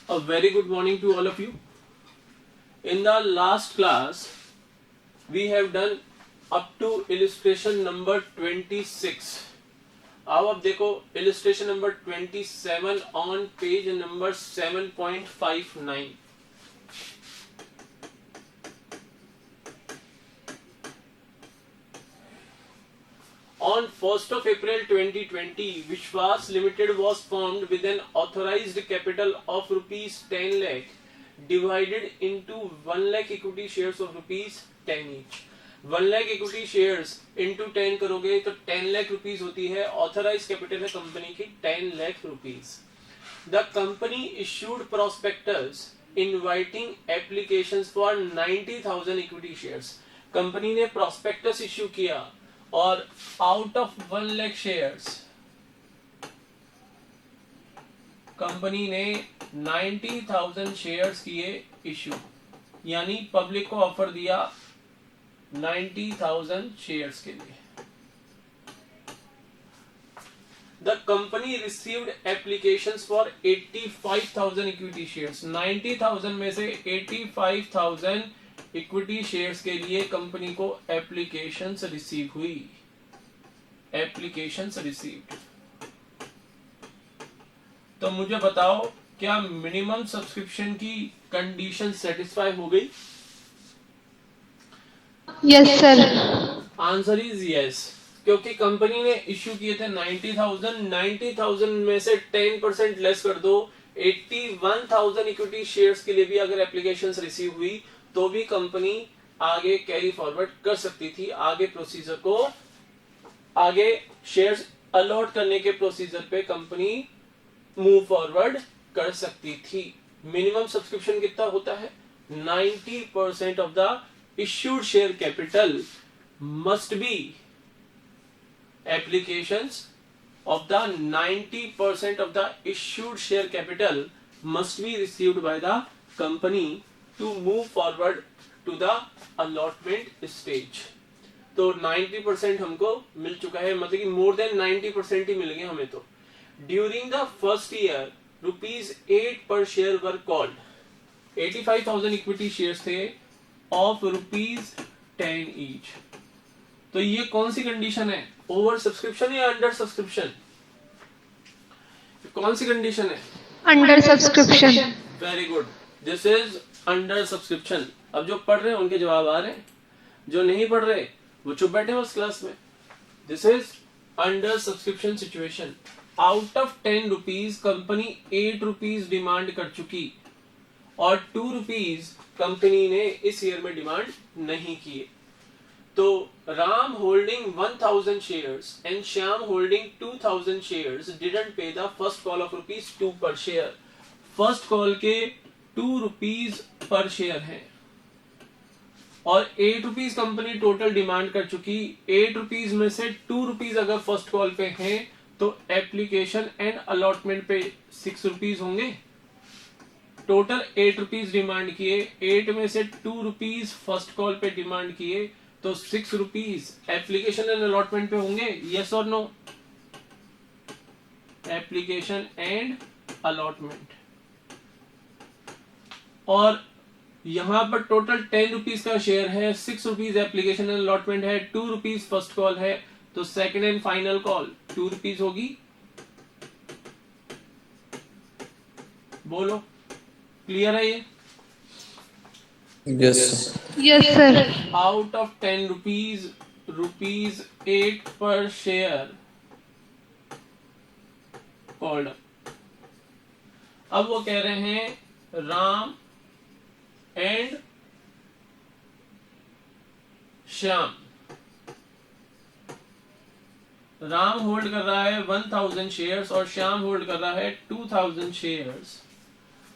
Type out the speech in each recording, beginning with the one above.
A very good morning to all of you. In the last class, we have done up to illustration number 26. अब देखो illustration number 27 on page number 7.59. On 1st of April 2020, Vishwas Limited was formed with an authorized capital of rupees 10 lakh divided into 1 lakh equity shares of rupees 10 each. 1 lakh equity shares into 10 करोगे तो 10 lakh rupees होती है. Authorized capital है company की 10 lakh rupees. The company issued prospectus inviting applications for 90,000 equity shares. Company ने prospectus issue किया और out of 1 lakh shares company ने 90,000 शेयर्स किए इशू, यानी पब्लिक को ऑफर दिया 90,000 शेयर्स के लिए. The company received applications for 85,000 equity shares. 90,000 में से 85,000 इक्विटी शेयर्स के लिए कंपनी को एप्लीकेशंस रिसीव हुई. Applications received. तो मुझे बताओ क्या मिनिमम सब्सक्रिप्शन की कंडीशन सेटिस्फाई हो गई? Yes sir. Answer is yes, क्योंकि कंपनी ने इश्यू किए थे 90,000 में से 10% लेस कर दो. 81,000 इक्विटी शेयर्स के लिए भी अगर एप्लीकेशंस रिसीव हुई तो भी कंपनी आगे कैरी फॉरवर्ड कर सकती थी. आगे प्रोसीजर को, आगे शेयर्स अलॉट करने के प्रोसीजर पे कंपनी मूव फॉरवर्ड कर सकती थी. मिनिमम सब्सक्रिप्शन कितना होता है? 90% of the issued share capital must be applications of the 90% of the issued share capital must be received by the company to move forward to the allotment stage. तो 90% हमको मिल चुका है, मतलब कि more than 90% ही मिल गए हमें. तो during the first year rupees 8 per share were called. 85,000 equity shares थे of rupees 10 each. तो ये कौन सी कंडीशन है? ओवर सब्सक्रिप्शन या अंडर सब्सक्रिप्शन? कौन सी कंडीशन है? Under subscription. Very good, this is under subscription. अब जो पढ़ रहे हैं उनके जवाब आ रहे हैं, जो नहीं पढ़ रहे वो चुप बैठे उस क्लास में. This is under subscription situation. Out of 10 rupees company 8 rupees demand कर चुकी और 2 रुपीज कंपनी ने इस ईयर में डिमांड नहीं किए. तो Ram holding 1000 shares and Shyam holding 2000 shares didn't pay the first call of rupees 2 per share. First call के 2 रुपीज पर शेयर है और 8 रुपीज कंपनी टोटल डिमांड कर चुकी. 8 रुपीज में से 2 रुपीज अगर फर्स्ट कॉल पे हैं तो एप्लीकेशन एंड अलॉटमेंट पे 6 रुपीज होंगे. टोटल 8 रुपीज डिमांड किए, 8 में से 2 रुपीज फर्स्ट कॉल पे डिमांड किए तो 6 रुपीज एप्लीकेशन एंड अलॉटमेंट पे होंगे. यस और नो? Application and allotment. और यहां पर टोटल 10 रुपीज का शेयर है, 6 रुपीज एप्लीकेशन एंड अलॉटमेंट है, 2 रुपीज फर्स्ट कॉल है, तो second and final call 2 rupees होगी. बोलो, क्लियर है ये? Yes sir. Out of 10 rupees 8 पर शेयर कॉल्ड. अब वो कह रहे हैं राम एंड श्याम. राम होल्ड कर रहा है 1000 शेयर्स और श्याम होल्ड कर रहा है 2000 शेयर्स.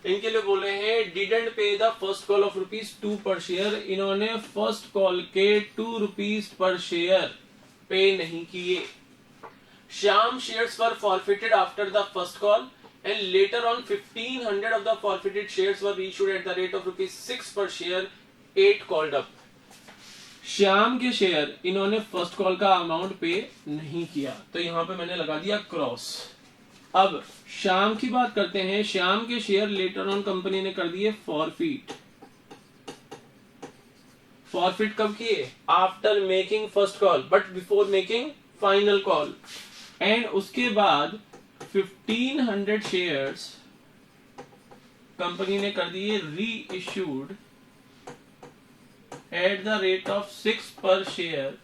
इनके लिए बोले हैं didn't pay the first call of rupees 2 per share. इन्होंने फर्स्ट कॉल के 2 रुपीज पर शेयर पे नहीं किए. Shyam shares were forfeited after the first call and later on 1500 of the forfeited shares were issued at the rate of rupees 6 per share. 8 called up. Shyam के share इन्होंने first call का amount पे नहीं किया, तो यहां पे मैंने लगा दिया क्रॉस. अब श्याम की बात करते हैं। श्याम के शेयर लेटर ऑन कंपनी ने कर दिए फॉरफिट। फॉरफिट कब किए? After making first call but before making final call. And उसके बाद 1500 शेयर्स कंपनी ने कर दिए reissued at the rate of 6 per share,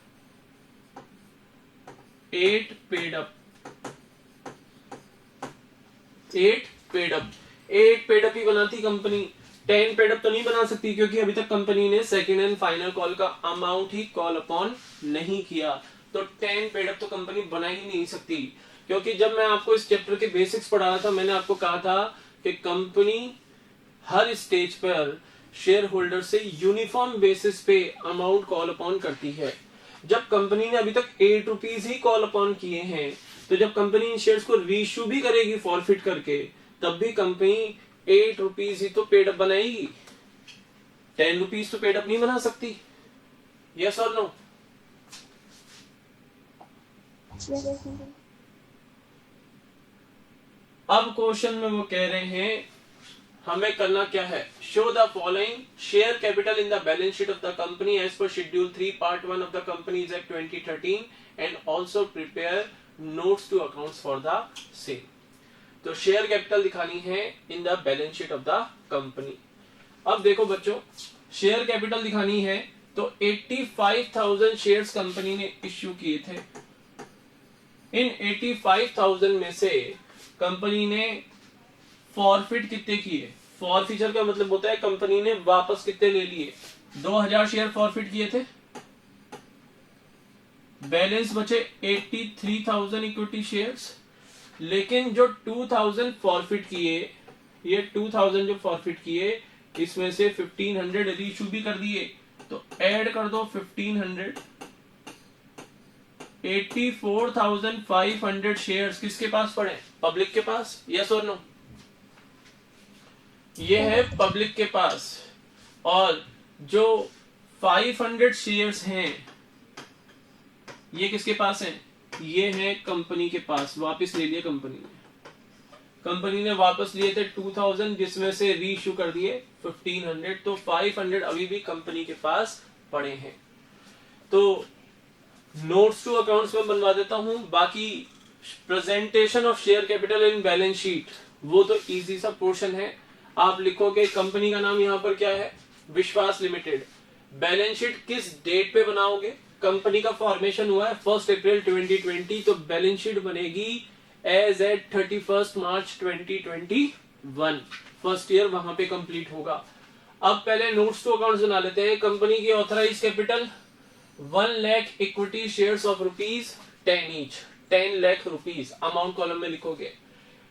8 paid up. 8 paid up ही बनाती कंपनी, 10 पेड अप तो नहीं बना सकती क्योंकि अभी तक कंपनी ने सेकेंड एंड फाइनल कॉल का अमाउंट ही कॉल अपॉन नहीं किया। तो 10 पेड अप तो कंपनी बना ही नहीं सकती, क्योंकि जब मैं आपको इस चैप्टर के बेसिक्स पढ़ा रहा था मैंने आपको कहा था कि कंपनी हर स्टेज पर शेयर होल्डर से यूनिफॉर्म बेसिस पे अमाउंट कॉल अपॉन करती है। जब कंपनी ने अभी तक 8 रुपीज ही कॉल अपॉन किए हैं, तो जब कंपनी इन शेयर्स को रीइश्यू भी करेगी फॉरफिट करके, तब भी कंपनी 8 रुपीज ही तो पेड अप बनाएगी, 10 रुपीज तो पेड अप नहीं बना सकती। यस और नो? अब क्वेश्चन में वो कह रहे हैं हमें करना क्या है, show the following share capital in the balance sheet of the company as per schedule 3 part 1 of the companies act 2013 and also prepare notes to accounts for the same. तो शेयर कैपिटल दिखानी है in the balance sheet of the company. अब देखो बच्चों, share capital दिखानी है तो 85,000 shares company ने इश्यू किए थे। इन 85,000 में से कंपनी ने फॉरफिट कितने किए? फॉरफीचर का मतलब होता है कंपनी ने वापस कितने ले लिए? 2000 शेयर फॉरफिट किए थे, बैलेंस बचे 83,000 इक्विटी शेयर्स। लेकिन जो 2000 फॉरफिट किए, ये 2000 जो फॉरफिट किए इसमें से 1500 रीइश्यू भी कर दिए, तो ऐड कर दो 1500, 84,500 शेयर्स किसके पास पड़े? पब्लिक के पास। यस और नो? ये है पब्लिक के पास। और जो 500 शेयर्स हैं ये किसके पास हैं? ये है कंपनी के पास, वापस ले लिए कंपनी ने। कंपनी ने वापस लिए थे 2000 जिसमें से रीइश्यू कर दिए 1500, तो 500 अभी भी कंपनी के पास पड़े हैं। तो नोट्स टू अकाउंट्स में बनवा देता हूं, बाकी presentation of share capital in balance sheet वो तो इजी सा पोर्शन है। आप लिखोगे कंपनी का नाम यहाँ पर क्या है? विश्वास लिमिटेड। बैलेंस शीट किस डेट पे बनाओगे? कंपनी का फॉर्मेशन हुआ है 1 अप्रैल 2020, तो बैलेंस शीट बनेगी एज एट 31 मार्च 2021। फर्स्ट ईयर वहां पे कंप्लीट होगा। अब पहले नोट्स टू अकाउंट्स बना लेते हैं। कंपनी की authorise capital 1 lakh equity shares of ₹10 each, 10 lakh rupees amount column में लिखोगे।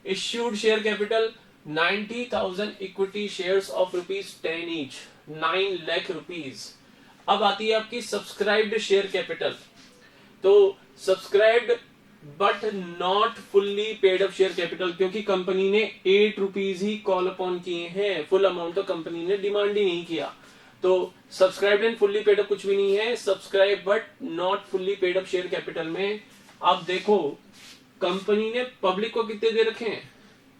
Issued share capital 90,000 equity shares of ₹10 each, 9 lakh rupees. अब आती है आपकी सब्सक्राइब्ड शेयर कैपिटल। तो subscribed but not fully paid up share capital, क्योंकि कंपनी ने 8 रुपीज ही कॉल अपॉन किए हैं, फुल अमाउंट तो कंपनी ने डिमांड ही नहीं किया। तो subscribed and fully paid up कुछ भी नहीं है। Subscribe but not fully paid up share capital में आप देखो कंपनी ने पब्लिक को कितने दे रखे हैं?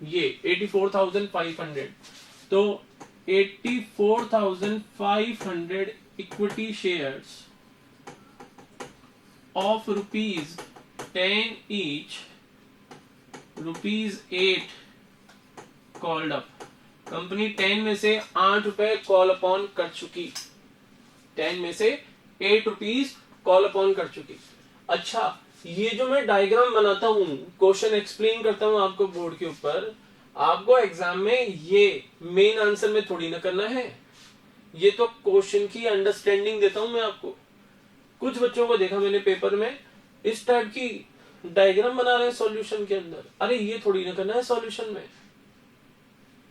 ये 84,500। तो 84,500 equity shares of ₹10 each, ₹8 called up. Company 10 में से 8 रुपए कॉल अपॉन कर चुकी, 10 में से 8 रुपीज कॉल अपॉन कर चुकी। अच्छा, ये जो मैं डायग्राम बनाता हूं, क्वेश्चन एक्सप्लेन करता हूं आपको बोर्ड के ऊपर, आपको एग्जाम में ये मेन आंसर में थोड़ी ना करना है। ये तो क्वेश्चन की अंडरस्टैंडिंग देता हूं मैं आपको। कुछ बच्चों को देखा मैंने पेपर में इस टाइप की डायग्राम बना रहे हैं सॉल्यूशन के अंदर। अरे ये थोड़ी ना करना है सॉल्यूशन में,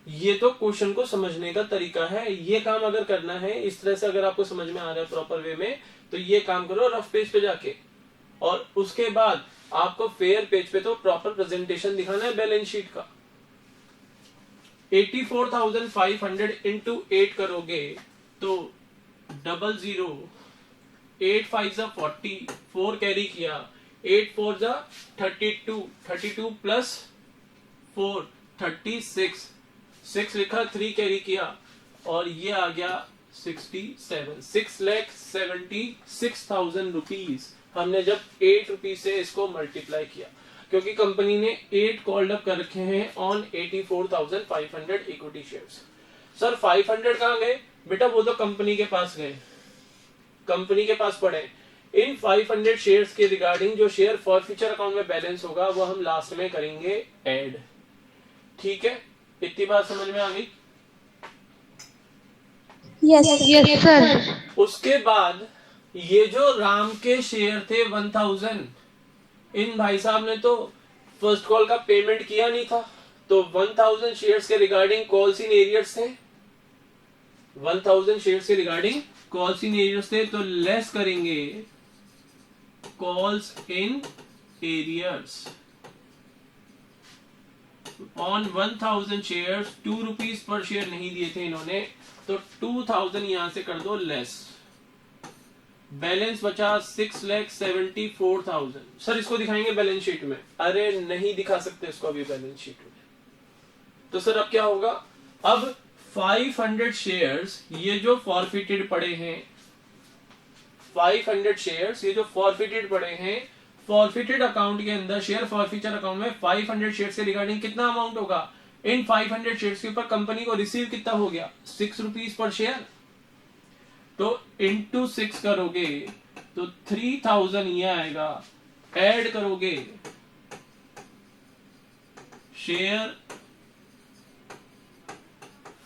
ये तो क्वेश्चन को समझने का तरीका है। ये काम अगर करना है इस तरह से, अगर आपको समझ में आ रहा है प्रॉपर वे में, तो ये काम करो रफ पेज पे जाके, और उसके बाद आपको फेयर पेज पे तो प्रॉपर प्रेजेंटेशन दिखाना है बैलेंस शीट का। 84,500 इंटू 8 करोगे तो 00, 8 5 40, 4 कैरी किया, 8 4 32, 32 प्लस 4 36, 6 लिखा, 3 कैरी किया और ये आ गया 67, 6,76,000 रुपीज। हमने जब 8 रुपीज से इसको मल्टीप्लाई किया, क्योंकि कंपनी ने 8 कॉल्ड अप कर रखे हैं ऑन 84,500 इक्विटी शेयर्स। सर 500 कहाँ गए बेटा? वो तो कंपनी के पास गए, कंपनी के पास पड़े। इन 500 शेयर्स के रिगार्डिंग जो शेयर फॉरफीचर अकाउंट में बैलेंस होगा वो हम लास्ट में करेंगे ऐड। ठीक है, इतनी बात समझ में आ गई? Yes sir. उसके बाद ये जो राम के शेयर थे 1000, इन भाई साहब ने तो फर्स्ट कॉल का पेमेंट किया नहीं था, तो 1000 शेयर्स के रिगार्डिंग कॉल्स इन एरियर्स थे, 1000 शेयर्स के रिगार्डिंग कॉल्स इन एरियर्स थे, तो लेस करेंगे calls in arrears on 1000 shares. 2 rupees per share नहीं दिए थे इन्होंने, तो 2000 यहां से कर दो लेस, बैलेंस बचा 6,74,000। सर इसको दिखाएंगे बैलेंस शीट में? अरे नहीं दिखा सकते इसको अभी बैलेंस शीट में। तो सर अब क्या होगा? अब 500 शेयर्स ये जो फॉरफिटेड पड़े हैं, 500 शेयर्स ये जो फॉरफिटेड पड़े हैं, फॉरफिटेड अकाउंट के अंदर शेयर फॉरफीचर अकाउंट में 500 शेयर्स के रिगार्डिंग कितना अमाउंट होगा? इन 500 शेयर्स के ऊपर कंपनी को रिसीव कितना हो गया? 6 रुपीज पर शेयर। तो इंटू 6 करोगे तो 3000 ये आएगा, ऐड करोगे शेयर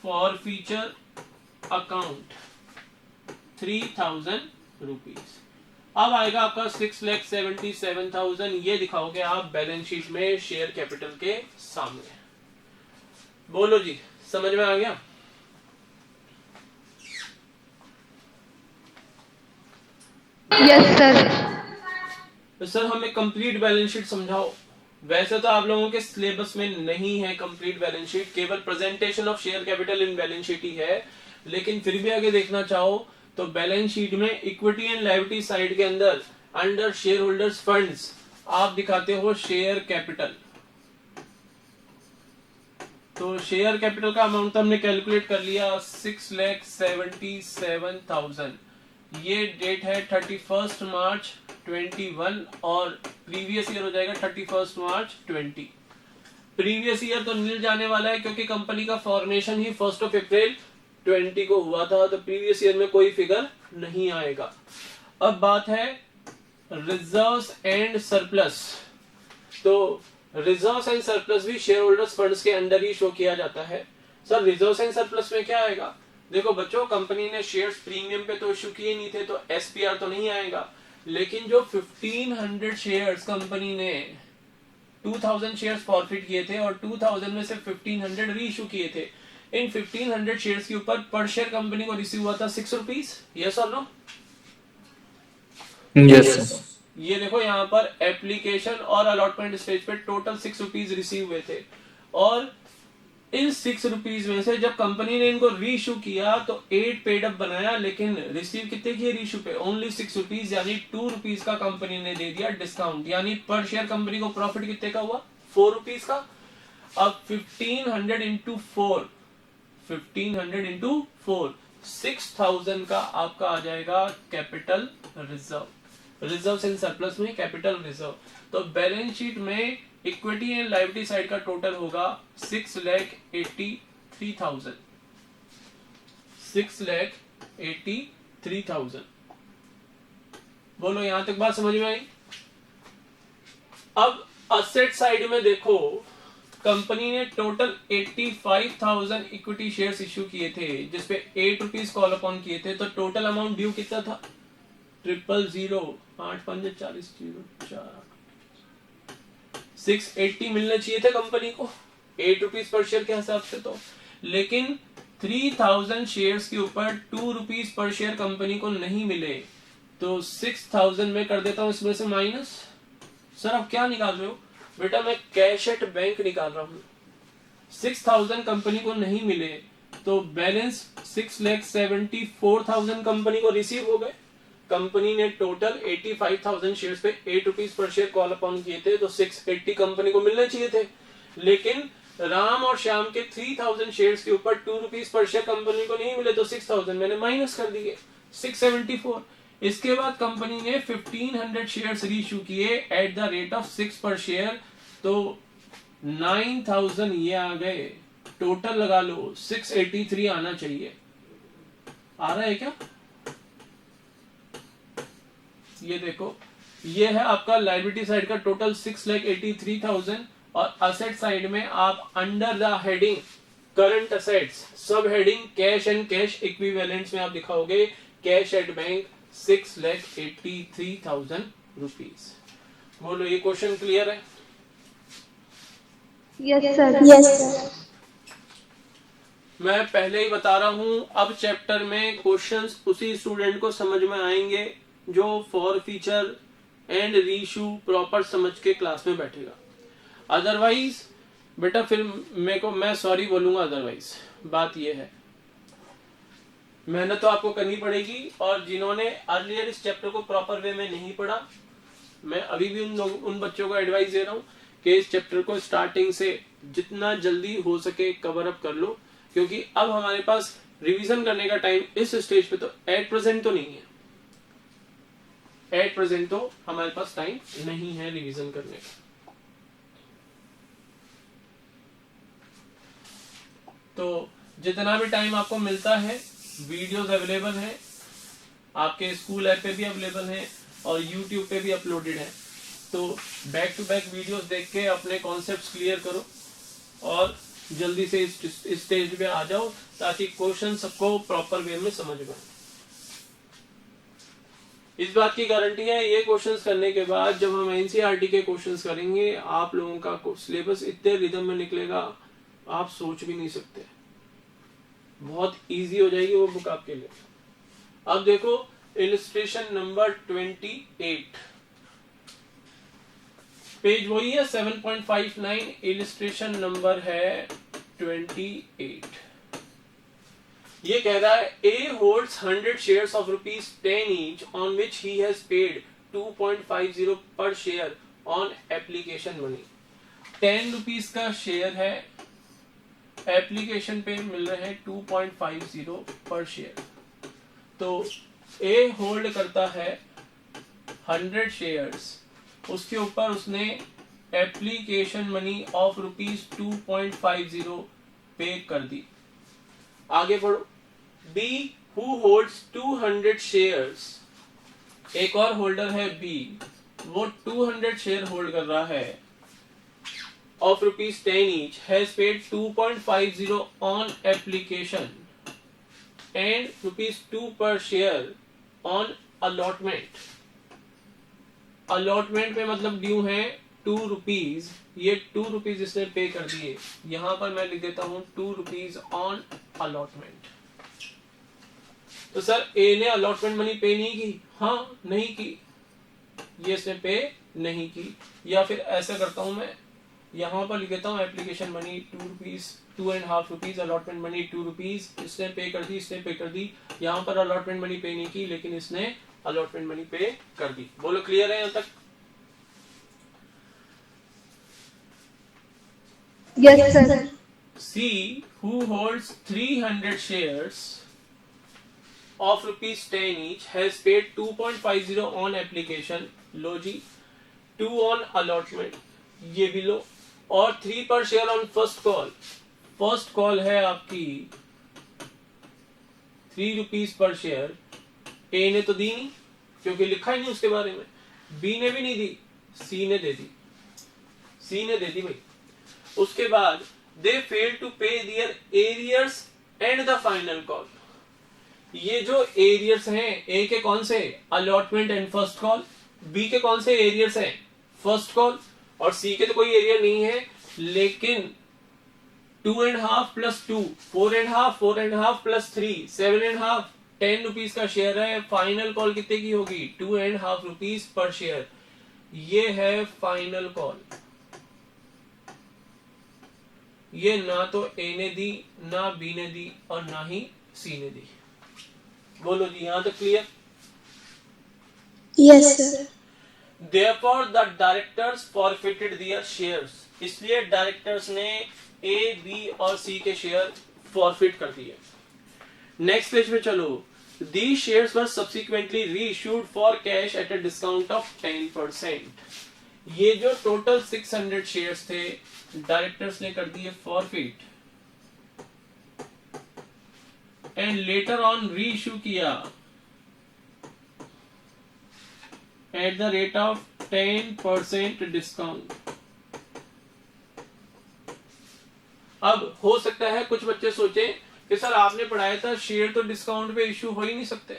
फॉरफीचर अकाउंट 3000 रुपीज। अब आएगा आपका 6,77,000, ये दिखाओगे आप बैलेंस शीट में शेयर कैपिटल के सामने। बोलो जी, समझ में आ गया? Yes sir. तो सर हमें कंप्लीट बैलेंस शीट समझाओ। वैसे तो आप लोगों के सिलेबस में नहीं है कंप्लीट बैलेंस शीट, केवल presentation of share capital in balance sheet ही है, लेकिन फिर भी आगे देखना चाहो तो बैलेंस शीट में इक्विटी एंड लायबिलिटी साइड के अंदर अंडर शेयर होल्डर्स फंड्स आप दिखाते हो शेयर कैपिटल। तो शेयर कैपिटल का अमाउंट तो हमने कैलकुलेट कर लिया 6,77,000। ये डेट है 31 मार्च 21 और प्रीवियस ईयर हो जाएगा 31 मार्च 20। प्रीवियस ईयर तो नील जाने वाला है क्योंकि कंपनी का फॉर्मेशन ही 1 अप्रैल 20 को हुआ था, तो प्रीवियस ईयर में कोई फिगर नहीं आएगा। अब बात है रिजर्व्स एंड सरप्लस। तो रिजर्व्स एंड सरप्लस भी शेयर होल्डर्स फंड्स के अंडर ही शो किया जाता है। सर रिजर्व्स एंड सरप्लस में क्या आएगा? देखो बच्चों, कंपनी ने शेयर्स प्रीमियम पे तो इश्यू किए नहीं थे, तो एसपीआर तो नहीं आएगा, लेकिन जो 1500 शेयर्स कंपनी ने 2000 शेयर्स फॉरफिट किए थे और 2000 में से 1500 री इशू किए थे, इन 1500 शेयर्स के ऊपर पर शेयर कंपनी को रिसीव हुआ था 6 रुपीज। यस और नो? यस। ये देखो यहाँ पर एप्लीकेशन और अलॉटमेंट स्टेज पे टोटल 6 रुपीज रिसीव हुए थे, और इन 6 रुपीज में से जब कंपनी ने इनको री इशू किया तो 8 पेड अप बनाया, लेकिन रिसीव कितने किए री इशू पे? ओनली 6 रुपीज, यानी 2 रुपीज का कंपनी ने दे दिया डिस्काउंट, यानी पर शेयर कंपनी को प्रॉफिट कितने का हुआ? 4 रुपीज का। अब 1500 इंटू 4, 1500 इंटू 4, 6000 का आपका आ जाएगा capital reserve. Reserve and surplus में कैपिटल रिजर्व। तो बैलेंस शीट में इक्विटी एंड लायबिलिटी साइड का टोटल होगा 6,83,000, 6,83,000। बोलो यहां तक बात समझ में आई? अब असेट साइड में देखो, कंपनी ने टोटल 85,000 इक्विटी शेयर्स इश्यू किए थे, जिसपे 8 रुपीज कॉल अपॉन किए थे, तो टोटल अमाउंट ड्यू कितना था? 680 मिलने चाहिए थे कंपनी को 8 रुपीज पर शेयर के हिसाब से, तो लेकिन 3000 शेयर्स के ऊपर 2 रुपीज पर शेयर कंपनी को नहीं मिले, तो 6000 में कर देता हूं इसमें से माइनस। सर आप क्या निकाल रहे हो? बेटा मैं कैश एट बैंक निकाल रहा हूं। 6000 कंपनी को नहीं मिले तो बैलेंस 6,74,000 कंपनी को रिसीव हो गए। कंपनी ने टोटल 85,000 शेयर्स पे 8 rupees per share call upon किए थे, तो 680 कंपनी को मिलने चाहिए थे, लेकिन राम और श्याम के 3000 शेयर्स के ऊपर 2 रुपीज पर शेयर कंपनी को नहीं मिले तो 6000 मैंने माइनस कर दिए 674। इसके बाद कंपनी ने 1500 शेयर्स रीइश्यू किए eight the rate of 6 per share, तो 9000 ये आ गए। टोटल लगा लो 683 आना चाहिए। आ रहा है क्या? ये देखो, ये है आपका लायबिलिटी साइड का टोटल 6,83,000 और असेट साइड में आप under the heading current assets sub heading cash and cash equivalents में आप दिखाओगे कैश एट बैंक 6,83,000 रुपीज। बोलो ये क्वेश्चन क्लियर है? Yes, sir. Yes, sir. मैं पहले ही बता रहा हूं, अब चैप्टर में क्वेश्चंस उसी स्टूडेंट को समझ में आएंगे जो for feature and reissue proper समझ के क्लास में बैठेगा। अदरवाइज बेटा फिर मेरे को मैं सॉरी बोलूंगा। अदरवाइज बात ये है, मेहनत तो आपको करनी पड़ेगी, और जिन्होंने अर्लियर इस चैप्टर को प्रॉपर वे में नहीं पढ़ा, मैं अभी भी उन बच्चों को एडवाइस दे रहा हूं कि इस चैप्टर को स्टार्टिंग से जितना जल्दी हो सके कवर अप कर लो, क्योंकि अब हमारे पास रिवीजन करने का टाइम इस स्टेज पे तो एट प्रेजेंट तो नहीं है। एट प्रेजेंट तो हमारे पास टाइम नहीं है रिवीजन करने का। तो जितना भी टाइम आपको मिलता है, वीडियोस अवेलेबल हैं, आपके स्कूल ऐप पे भी अवेलेबल हैं और यूट्यूब पे भी अपलोडेड है। तो बैक टू बैक वीडियोस देख के अपने कॉन्सेप्ट्स क्लियर करो और जल्दी से इस स्टेज पे आ जाओ ताकि क्वेश्चन सबको प्रॉपर वे में समझ में। इस बात की गारंटी है ये क्वेश्चंस करने के बाद जब हम एनसीईआरटी के क्वेश्चंस करेंगे, आप लोगों का सिलेबस इतने रिदम में निकलेगा आप सोच भी नहीं सकते। बहुत इजी हो जाएगी वो बुक आपके लिए। अब देखो इलस्ट्रेशन नंबर 28, पेज वही है 7.59, इलस्ट्रेशन नंबर है 28। ये कह रहा है A holds 100 shares of ₹10 each on which he has paid 2.50 per share on application money। 10 rupees का शेयर है, एप्लीकेशन पे मिल रहे हैं 2.50 पर शेयर। तो A होल्ड करता है 100 शेयर्स, उसके ऊपर उसने एप्लीकेशन मनी ऑफ ₹2.50 पे कर दी। आगे बढ़ो, B who holds 200 shares, एक और होल्डर है B, वो 200 शेयर होल्ड कर रहा है of ₹10 each, has paid 2.50 on application and ₹2 per share on allotment। Allotment पे मतलब ड्यू है 2 रुपीज, ये 2 रुपीज इसने पे कर दिए। यहां पर मैं लिख देता हूं 2 रुपीज ऑन अलॉटमेंट। तो सर ए ने अलॉटमेंट मनी पे नहीं की? हाँ नहीं की, ये इसने पे नहीं की। या फिर ऐसा करता हूं मैं, यहां पर लिख देता हूं application money 2 rupees, 2.5 rupees, allotment money 2 rupees, इसने पे कर दी, इसने पे कर दी। यहां पर अलॉटमेंट मनी पे नहीं की लेकिन इसने अलॉटमेंट मनी पे कर दी। बोलो क्लियर है यहां तक? Yes, sir. C who holds 300 shares of ₹10 each has paid 2.50 on application, low ji, 2 on allotment, ये भी लो, और 3 per share on first call। First call है आपकी 3 रुपीज पर शेयर। ए ने तो दी नहीं क्योंकि लिखा ही नहीं उसके बारे में, बी ने भी नहीं दी, सी ने दे दी, सी ने दे दी भाई। उसके बाद they fail to pay their arrears and the final call. ये जो एरियर्स हैं, ए के कौन से? Allotment and first call. B के कौन से एरियर्स हैं? First call. और सी के तो कोई एरियर नहीं है, लेकिन 2.5 + 2 4.5, 4.5 + 3 7.5, 10 रुपीज का शेयर है। फाइनल कॉल कितने की होगी? 2.5 रुपीज पर शेयर। ये है फाइनल कॉल। ये ना तो ए ने दी, ना बी ने दी, और ना ही सी ने दी। बोलो जी यहां तक clear? Yes, sir. Therefore the directors forfeited their shares। इसलिए डायरेक्टर्स ने ए, बी और सी के शेयर फॉरफिट कर दिए। नेक्स्ट पेज पे चलो। These shares were subsequently reissued for cash at a discount of 10%. ये जो टोटल 600 शेयर्स थे डायरेक्टर्स ने कर दिए forfeit and later on reissue किया at the rate of 10% discount. अब हो सकता है कुछ बच्चे सोचे कि सर आपने पढ़ाया था शेयर तो डिस्काउंट पे इश्यू हो ही नहीं सकते।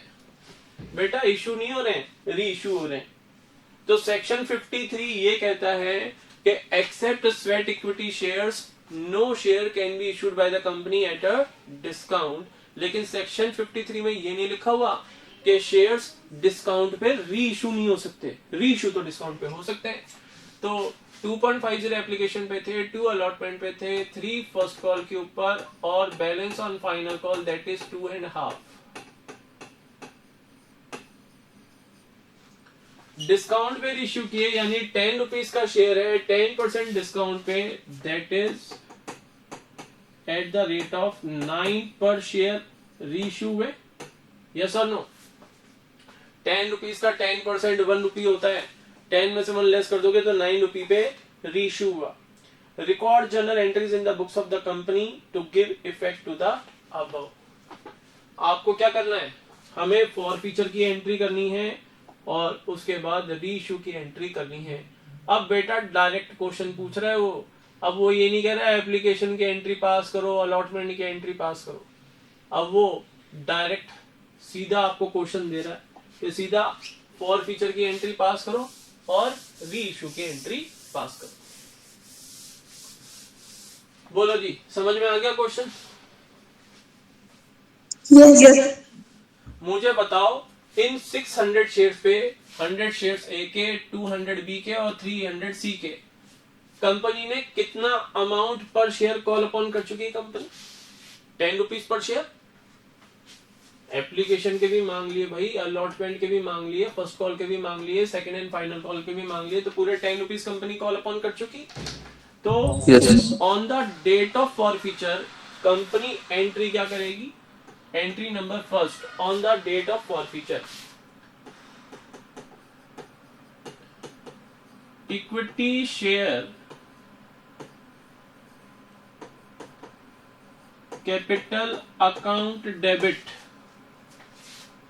बेटा इश्यू नहीं हो रहे हैं, री इश्यू हो रहे हैं। तो सेक्शन 53 ये कहता है कि except sweat equity shares no share can be issued by the company at a discount. लेकिन सेक्शन 53 में ये नहीं लिखा हुआ कि शेयर्स डिस्काउंट पे री इशू नहीं हो सकते। री इशू तो डिस्काउंट पे हो सकते हैं। तो 2.50 एप्लीकेशन पे थे, 2 अलॉटमेंट पे थे, 3 फर्स्ट कॉल के ऊपर और balance on final call that is 2.5। Discount पे इश्यू किए यानी 10 रुपीज का शेयर है, 10% डिस्काउंट पे that is eight the rate of 9 पर शेयर री इश्यू हुए। यस और नो? 10 रुपीज का 10% 1 रुपी होता है। 10 में से 1 लेस कर दोगे तो 9 रुपी पे री इश्यू हुआ। Record journal entries in the books of the company to give effect to the above. आपको क्या करना है? हमें फॉर फीचर की एंट्री करनी है और उसके बाद री इश्यू की एंट्री करनी है। अब बेटा डायरेक्ट क्वेश्चन पूछ रहा है वो। अब वो ये नहीं कह रहा है एप्लीकेशन की एंट्री पास करो, अलॉटमेंट की एंट्री पास करो। अब वो डायरेक्ट सीधा आपको क्वेश्चन दे रहा है कि सीधा फॉर फीचर की एंट्री पास करो और री इश्यू की एंट्री पास करो। बोलो जी, समझ में आ गया क्वेश्चन? यस। मुझे बताओ इन 600 शेयर्स पे 100 शेयर्स ए के, 200 बी के और 300 सी के कंपनी ने कितना अमाउंट पर शेयर कॉल अपॉन कर चुकी है company? 10 rupees per share. Application के भी मांग लिए भाई, अलॉटमेंट के भी मांग लिए, फर्स्ट कॉल के भी मांग लिए, सेकंड एंड फाइनल कॉल के भी मांग लिए, तो पूरे 10 रुपीज कंपनी कॉल अपॉन कर चुकी। तो on the date of forfeiture company entry क्या करेगी? Entry number first on the date of forfeiture, equity share capital account debit,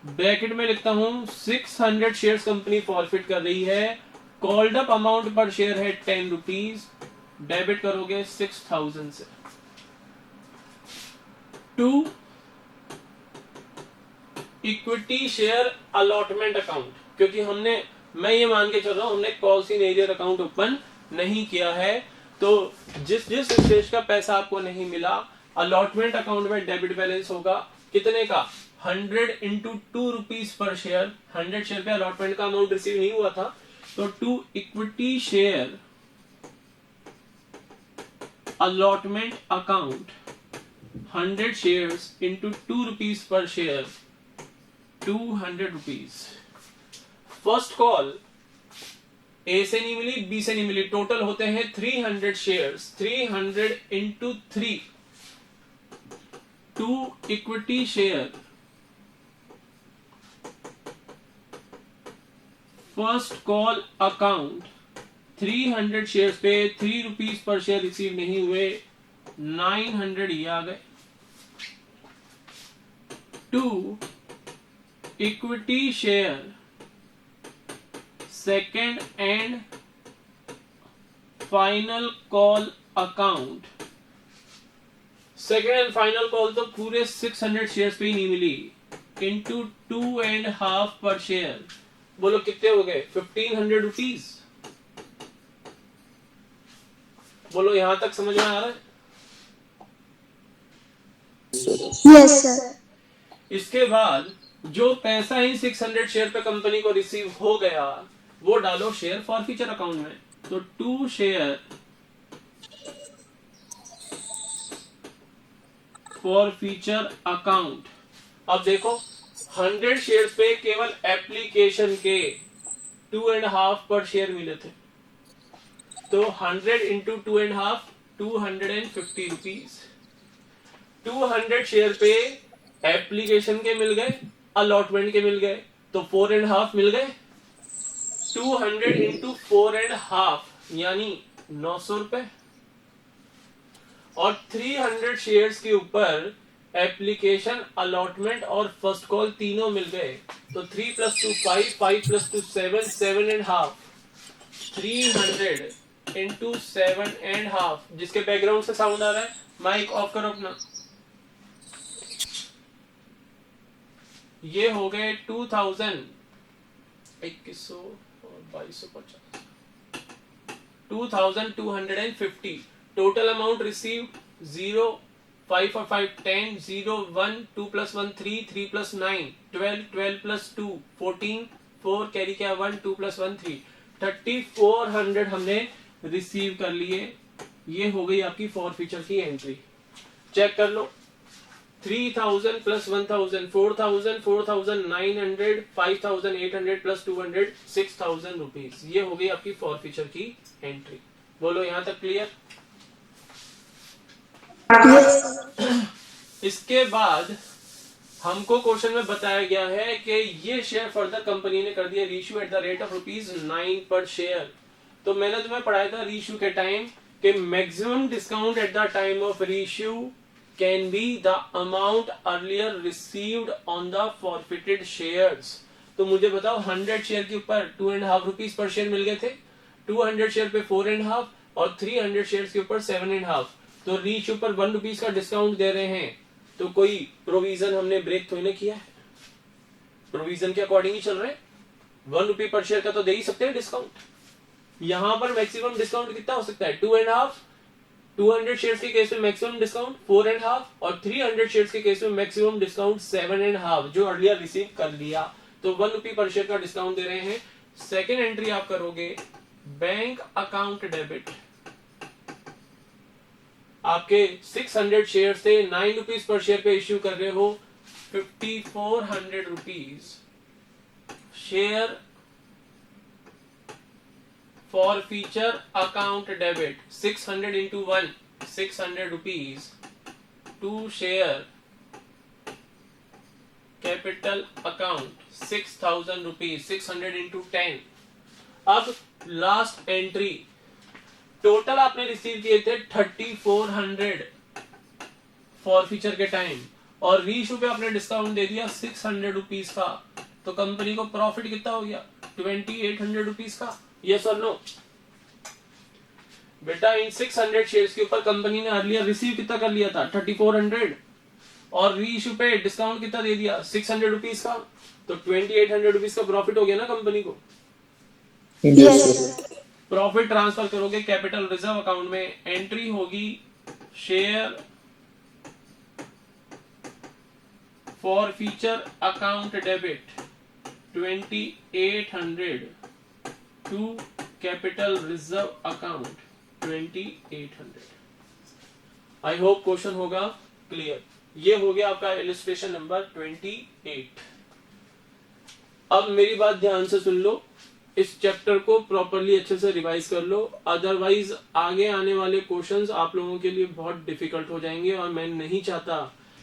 bracket में लिखता हूं 600 शेयर्स कंपनी फॉरफिट कर रही है, कॉल्ड अप अमाउंट पर शेयर है 10 रुपीज, डेबिट करोगे 6000 से। 2 इक्विटी शेयर अलॉटमेंट अकाउंट, क्योंकि मैं ये मान के चल रहा हूं हमने calls in arrear account open नहीं किया है, तो जिस स्टेज का पैसा आपको नहीं मिला, अलॉटमेंट अकाउंट में डेबिट बैलेंस होगा कितने का? 100 into 2 rupees per share. 100 share पे अलॉटमेंट का अमाउंट रिसीव नहीं हुआ था, तो 2 equity share allotment account 100 shares into 2 rupees per share 200 rupees. First call A से नहीं मिली, बी से नहीं मिली, टोटल होते हैं 300 shares. 300 into 3, 2 equity share first call account 300 shares पे 3 रुपीज पर शेयर रिसीव नहीं हुए, 900 ये आ गए। 2 equity share second and final call account, second and final call तो पूरे 600 शेयर्स पे ही नहीं मिली, इंटू 2.5 पर शेयर। बोलो कितने हो गए? 1500 रुपीज। बोलो यहां तक समझ में आ रहा है? Yes sir. इसके बाद जो पैसा इन 600 शेयर पे कंपनी को रिसीव हो गया वो डालो शेयर फॉरफीचर अकाउंट में। तो 2 शेयर फॉरफीचर अकाउंट। अब देखो 100 शेयर्स पे केवल एप्लीकेशन के 2.5 पर शेयर मिले थे, तो 100 इंटू 2.5 250 रुपीज। 200 शेयर पे एप्लीकेशन के मिल गए, अलॉटमेंट के मिल गए, तो 4.5 मिल गए। 200 इंटू 4.5 यानी 900 रुपए। और 300 शेयर्स के ऊपर एप्लीकेशन, अलॉटमेंट और फर्स्ट कॉल तीनों मिल गए, तो 3 + 2 5, 5 + 2 7, 7.5। 300 इंटू 7.5। जिसके बैकग्राउंड से साउंड आ रहा है माइक ऑफ करो अपना। ये हो गए 2000, 2100 और 2250, 2250। टोटल अमाउंट रिसीव 0, 5 और 5 10, 0 1, 2 + 1 3, 3 + 9 12, 12 + 2 14, 4 कैरी किया 1, 2 + 1 3, 3400 हमने रिसीव कर लिए। ये हो गई आपकी फॉरफीचर की एंट्री। चेक कर लो। 3000 + 1000 4000, 4900, 5800 + 200 6000 रुपीज। ये हो गई आपकी फॉरफीचर की एंट्री। बोलो यहां तक क्लियर? इसके बाद हमको क्वेश्चन में बताया गया है कि ये शेयर फर्दर कंपनी ने कर दिया reissue eight the rate of ₹9 पर शेयर। तो मैंने तुम्हें पढ़ाया था रीइश्यू के टाइम कि maximum discount at the time of reissue can be the amount earlier received on the forfeited shares. तो मुझे बताओ 100 शेयर के ऊपर 2.5 रुपीज पर शेयर मिल गए थे, 200 शेयर पे 4.5 और 300 शेयर के ऊपर 7.5। तो रीइश्यू पर 1 रुपीज का डिस्काउंट दे रहे हैं, तो कोई प्रोविजन हमने ब्रेक थोड़ी ना किया है, प्रोविजन के अकॉर्डिंग ही चल रहे हैं। 1 रुपी पर शेयर का तो दे ही सकते हैं डिस्काउंट। यहां पर मैक्सिमम डिस्काउंट कितना हो सकता है? 2.5। 200 शेयर्स के केस में मैक्सिमम डिस्काउंट 4.5 और 300 शेयर्स के केस में मैक्सिमम डिस्काउंट 7.5 जो अर्लियर रिसीव कर लिया। तो 1 रुपी पर शेयर का डिस्काउंट दे रहे हैं। सेकेंड एंट्री आप करोगे बैंक अकाउंट डेबिट। आपके 600 शेयर थे, 9 रुपीज पर शेयर पे इश्यू कर रहे हो 5400 rupees. Share forfeiture account debit 600 into 1 600 rupees to share capital account 6000 rupees 600 into 10। अब लास्ट एंट्री टोटल आपने रिसीव किए थे 3400 फॉर फीचर के टाइम और रीइश्यू पे आपने डिस्काउंट दे दिया 600 रुपीज का। तो कंपनी को प्रॉफिट कितना हो गया? 2800 रुपीज का। यस और नो? बेटा इन 600 शेयर्स के ऊपर कंपनी ने अर्लियर रिसीव कितना कर लिया था? 3400 और रीइश्यू पे डिस्काउंट कितना दे दिया? 600 रुपीज का। तो 2800 रुपीज का प्रॉफिट हो गया ना कंपनी को। प्रॉफिट ट्रांसफर करोगे कैपिटल रिजर्व अकाउंट में, एंट्री होगी share forfeiture account debit 2800 to capital reserve account 2800। I hope question होगा क्लियर। ये हो गया आपका इलस्ट्रेशन नंबर 28। अब मेरी बात ध्यान से सुन लो, इस चैप्टर को प्रॉपरली अच्छे से रिवाइज कर लो, अदरवाइज आगे आने वाले क्वेश्चंस आप लोगों के लिए बहुत डिफिकल्ट हो जाएंगे और मैं नहीं चाहता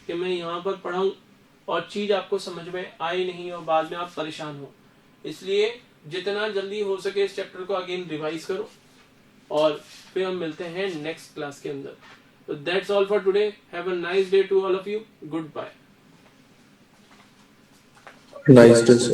कि मैं यहाँ पर पढ़ाऊं और चीज आपको समझ में आए नहीं और बाद में आप परेशान हो। इसलिए जितना जल्दी हो सके इस चैप्टर को अगेन रिवाइज करो और फिर हम मिलते हैं नेक्स्ट क्लास के अंदर। तो that's all for today. Have a nice day to all of you. Good bye. Nice to see.